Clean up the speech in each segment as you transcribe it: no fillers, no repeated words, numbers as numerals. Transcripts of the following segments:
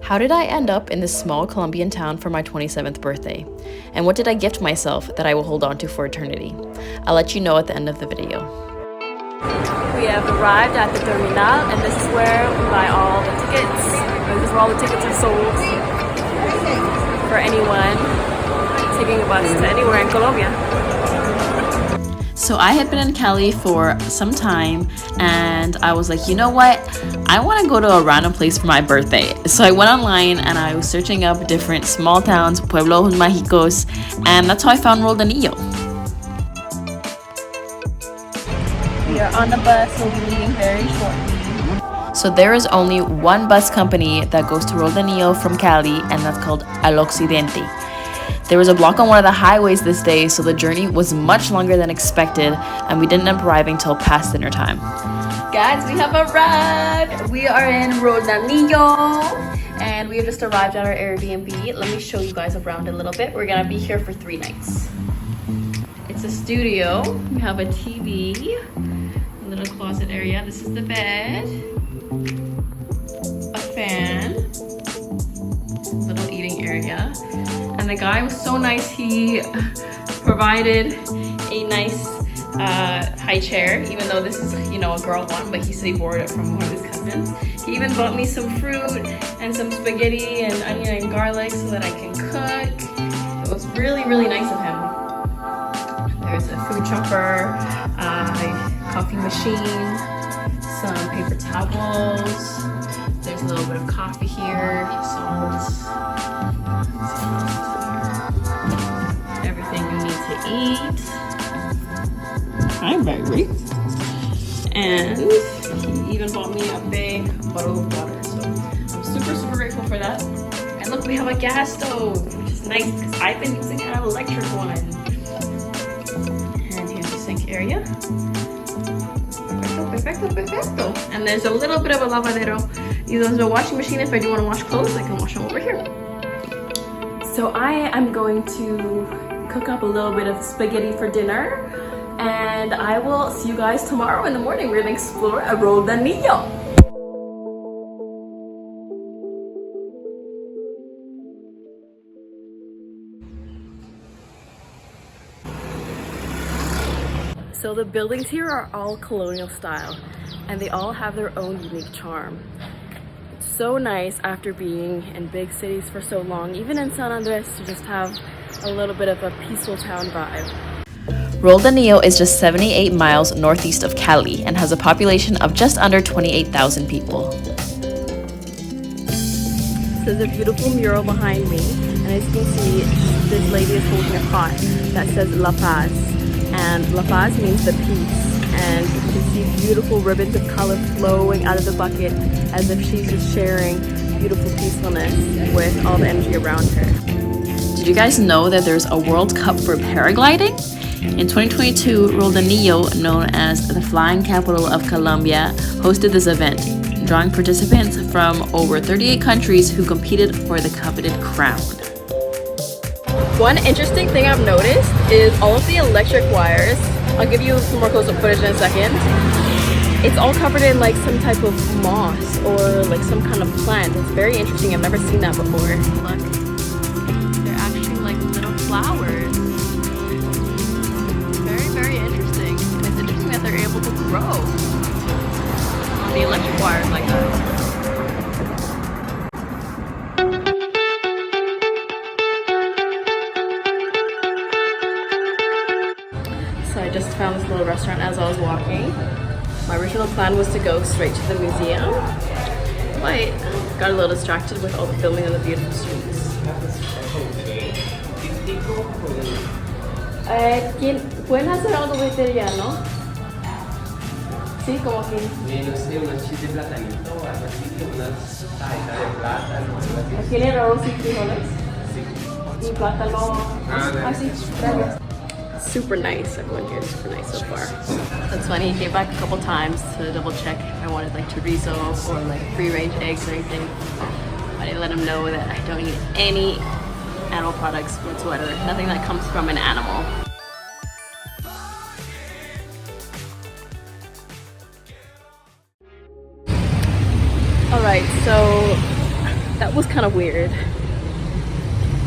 How did I end up in this small Colombian town for my 27th birthday? And what did I gift myself that I will hold on to for eternity? I'll let you know at the end of the video. We have arrived at the terminal, and this is where we buy all the tickets. This is where all the tickets are sold for anyone taking a bus to anywhere in Colombia. So I had been in Cali for some time, and I was like, you know what? I want to go to a random place for my birthday. So I went online and I was searching up different small towns, pueblos magicos, and that's how I found Roldanillo. We are on the bus, we'll be leaving very shortly. So there is only one bus company that goes to Roldanillo from Cali, and that's called Occidente. There was a block on one of the highways this day, so the journey was much longer than expected, and we didn't end up arriving till past dinner time. Guys, we have arrived. We are in Roldanillo, and we have just arrived at our Airbnb. Let me show you guys around a little bit. We're gonna be here for 3 nights. It's a studio. We have a TV, a little closet area. This is the bed, a fan, little eating area. And the guy was so nice, he provided a nice high chair, even though this is, you know, a girl one, but he said he borrowed it from one of his cousins. He even bought me some fruit and some spaghetti and onion and garlic so that I can cook. It was really, really nice of him. There's a food chopper, coffee machine, some paper towels. There's a little bit of coffee here, salt. Everything you need to eat. Hi, baby. And he even bought me a big bottle of water. So I'm super, super grateful for that. And look, we have a gas stove, which is nice because I've been using an electric one. And here's the sink area. Perfecto, perfecto. And there's a little bit of a lavadero. There's a washing machine. If I do want to wash clothes, I can wash them over here. So I am going to cook up a little bit of spaghetti for dinner, and I will see you guys tomorrow in the morning. We're gonna explore a Roldanillo. So the buildings here are all colonial style, and they all have their own unique charm. So nice after being in big cities for so long, even in San Andres, to just have a little bit of a peaceful town vibe. Roldanillo is just 78 miles northeast of Cali and has a population of just under 28,000 people. There's a beautiful mural behind me, and as you can see, this lady is holding a pot that says La Paz, and La Paz means the peace. And you can see beautiful ribbons of color flowing out of the bucket as if she's just sharing beautiful peacefulness with all the energy around her. Did you guys know that there's a World Cup for paragliding? In 2022, Roldanillo, known as the flying capital of Colombia, hosted this event, drawing participants from over 38 countries who competed for the coveted crown. One interesting thing I've noticed is all of the electric wires. I'll give you some more close-up footage in a second. It's all covered in like some type of moss or like some kind of plant. It's very interesting. I've never seen that before. Look, they're actually like little flowers. Very, very interesting. And it's interesting that they're able to grow on the electric wires like that. So I just found this little restaurant as I was walking. My original plan was to go straight to the museum, but got a little distracted with all the filming on the beautiful streets. ¿Pueden hacer algo vegetariano? Sí, como que... No sé, unos chips de platanito o algo así, unas tajitas de plátano. ¿Tiene arroz y frijoles? Sí. Y plátano. Así, gracias. Super nice. Everyone here is super nice so far. That's funny. He came back a couple times to double check if I wanted like chorizo or like free-range eggs or anything. But I let him know that I don't eat any animal products whatsoever. Nothing that comes from an animal. Alright, so that that was kind of weird.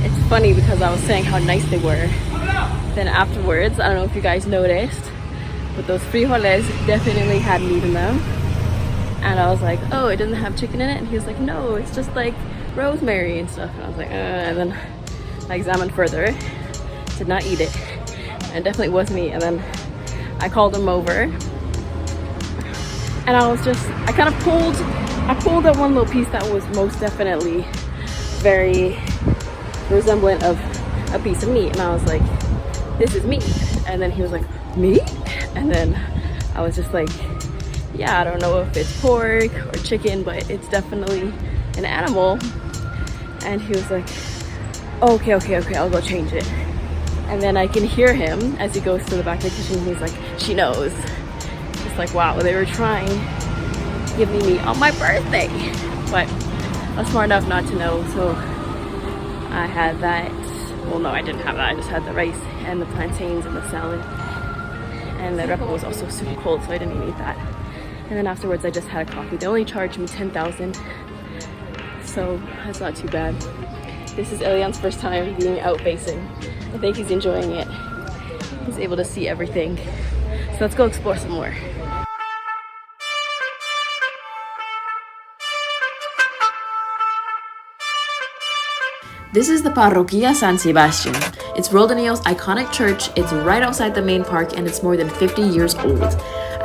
It's funny because I was saying how nice they were. Then afterwards, I don't know if you guys noticed, but those frijoles definitely had meat in them. And I was like, oh, it doesn't have chicken in it? And he was like, no, it's just like rosemary and stuff. And I was like, and then I examined further, did not eat it. And it definitely was meat. And then I called him over. And I was just, I pulled that one little piece that was most definitely very resemblant of a piece of meat. And I was like, this is meat. And then he was like, meat? And then I was just like, yeah, I don't know if it's pork or chicken, but it's definitely an animal. And he was like, okay, I'll go change it. And then I can hear him as he goes to the back of the kitchen. He's like, she knows. It's like, wow, they were trying to give me meat on my birthday. But I was smart enough not to know, so I had that. Well, no, I didn't have that. I just had the rice and the plantains and the salad. And the repo was also super cold, so I didn't even eat that. And then afterwards, I just had a coffee. They only charged me 10,000, so that's not too bad. This is Elian's first time being out facing. I think he's enjoying it. He's able to see everything. So let's go explore some more. This is the Parroquia San Sebastian. It's Roldanillo's iconic church. It's right outside the main park and it's more than 50 years old.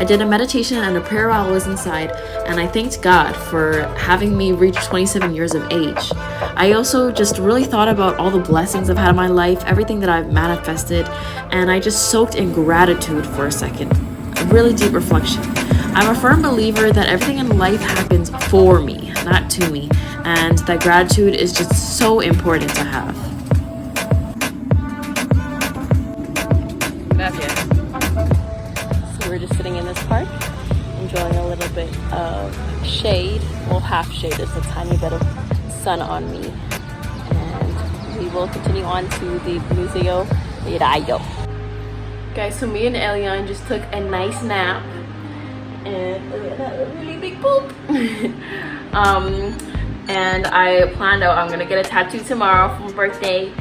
I did a meditation and a prayer while I was inside, and I thanked God for having me reach 27 years of age. I also just really thought about all the blessings I've had in my life, everything that I've manifested, and I just soaked in gratitude for a second. A really deep reflection. I'm a firm believer that everything in life happens for me, not to me, and that gratitude is just so important to have. So we're just sitting in this park, enjoying a little bit of shade, well, half shade. There's a tiny bit of sun on me, and we will continue on to the Museo Rayo. Guys, so me and Elian just took a nice nap, and look at that really big poop. And I planned out I'm gonna get a tattoo tomorrow for my birthday,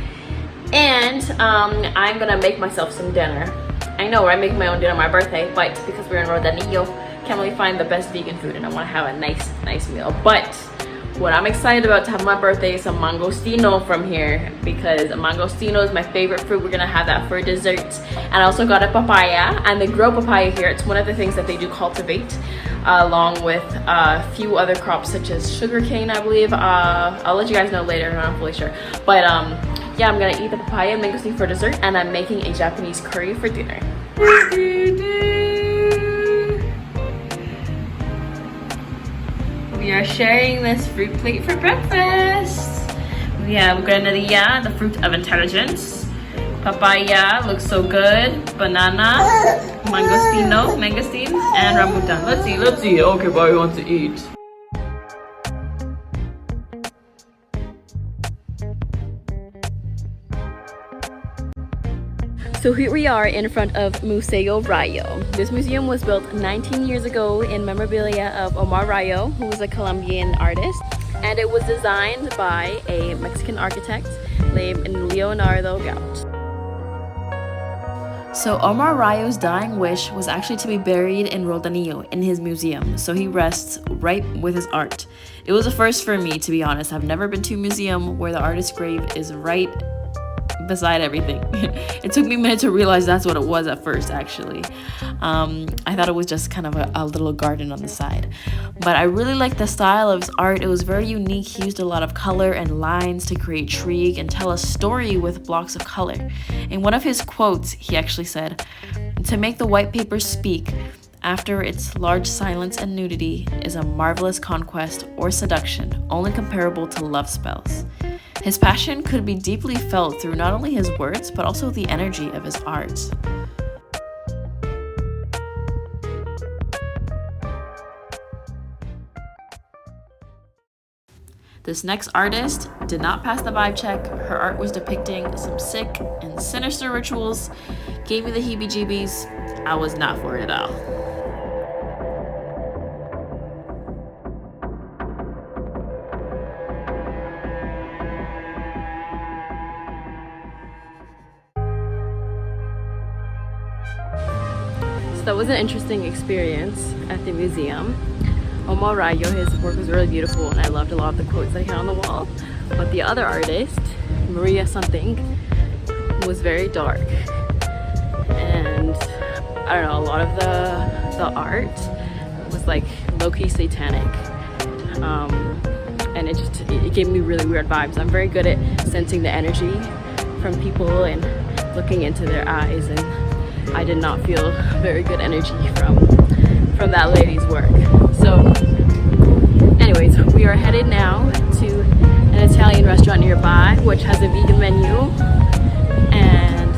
and I'm gonna make myself some dinner. I know, right? Making my own dinner on my birthday, but because we're in Roldanillo, can't really find the best vegan food, and I want to have a nice meal. But what I'm excited about to have my birthday is some mangostino from here, because mangostino is my favorite fruit. We're gonna have that for dessert. And I also got a papaya, and they grow papaya here. It's one of the things that they do cultivate, along with a few other crops such as sugarcane, I believe. I'll let you guys know later, I'm not fully sure. But yeah, I'm gonna eat the papaya and mangosteen for dessert, and I'm making a Japanese curry for dinner. We are sharing this fruit plate for breakfast. We have granadilla, the fruit of intelligence. Papaya looks so good. Banana, mangosteen, and rambutan. Let's see. Okay, boy, who wants to eat? So here we are in front of Museo Rayo. This museum was built 19 years ago in memorabilia of Omar Rayo, who was a Colombian artist. And it was designed by a Mexican architect named Leonardo Gaut. So Omar Rayo's dying wish was actually to be buried in Roldanillo in his museum, so he rests right with his art. It was a first for me, to be honest. I've never been to a museum where the artist's grave is right beside everything. It took me a minute to realize that's what it was at first, actually. I thought it was just kind of a little garden on the side. But I really liked the style of his art. It was very unique. He used a lot of color and lines to create intrigue and tell a story with blocks of color. In one of his quotes, he actually said, "To make the white paper speak after its large silence and nudity is a marvelous conquest or seduction, only comparable to love spells." His passion could be deeply felt through not only his words, but also the energy of his art. This next artist did not pass the vibe check. Her art was depicting some sick and sinister rituals, gave me the heebie-jeebies. I was not for it at all. that was an interesting experience at the museum. Omar Rayo, his work was really beautiful and I loved a lot of the quotes that he had on the wall. But the other artist, Maria something, was very dark. And I don't know, a lot of the art was like low-key satanic. And it gave me really weird vibes. I'm very good at sensing the energy from people and looking into their eyes, and I did not feel very good energy from that lady's work. So anyways, we are headed now to an Italian restaurant nearby which has a vegan menu, and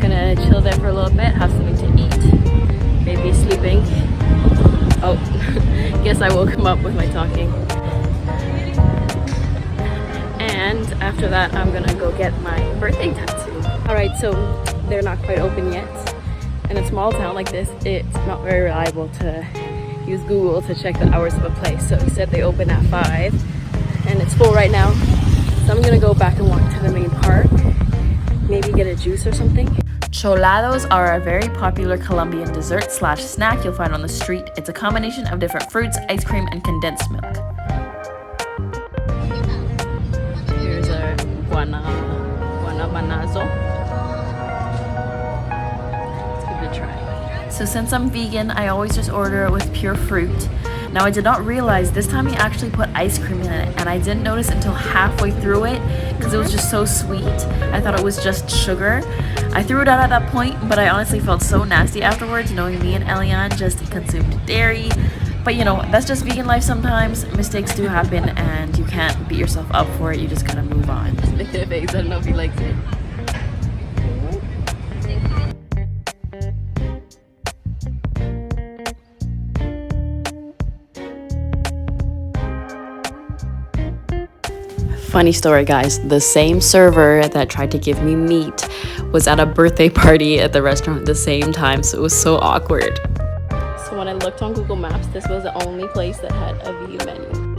gonna chill there for a little bit, have something to eat. Baby's sleeping. Oh, guess I woke him up with my talking. And after that, I'm gonna go get my birthday tattoo. All right, so they're not quite open yet. In a small town like this, it's not very reliable to use Google to check the hours of a place. So he said they open at 5 and it's full right now. So I'm gonna go back and walk to the main park, maybe get a juice or something. Cholados are a very popular Colombian dessert slash snack you'll find on the street. It's a combination of different fruits, ice cream, and condensed milk. Here's a guanabanazo. Let's give it a try. So since I'm vegan, I always just order it with pure fruit. Now I did not realize this time he actually put ice cream in it, and I didn't notice until halfway through it because it was just so sweet. I thought it was just sugar. I threw it out at that point, but I honestly felt so nasty afterwards knowing me and Elian just consumed dairy. But you know, that's just vegan life sometimes. Mistakes do happen and you can't beat yourself up for it. You just gotta move on. Look at face, I don't know if he likes it. Funny story, guys. The same server that tried to give me meat was at a birthday party at the restaurant at the same time, so it was so awkward. So when I looked on Google Maps, this was the only place that had a vegan menu.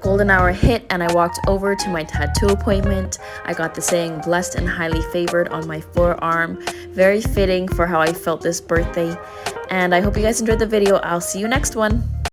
Golden hour hit and I walked over to my tattoo appointment. I got the saying blessed and highly favored on my forearm. Very fitting for how I felt this birthday. And I hope you guys enjoyed the video. I'll see you next one.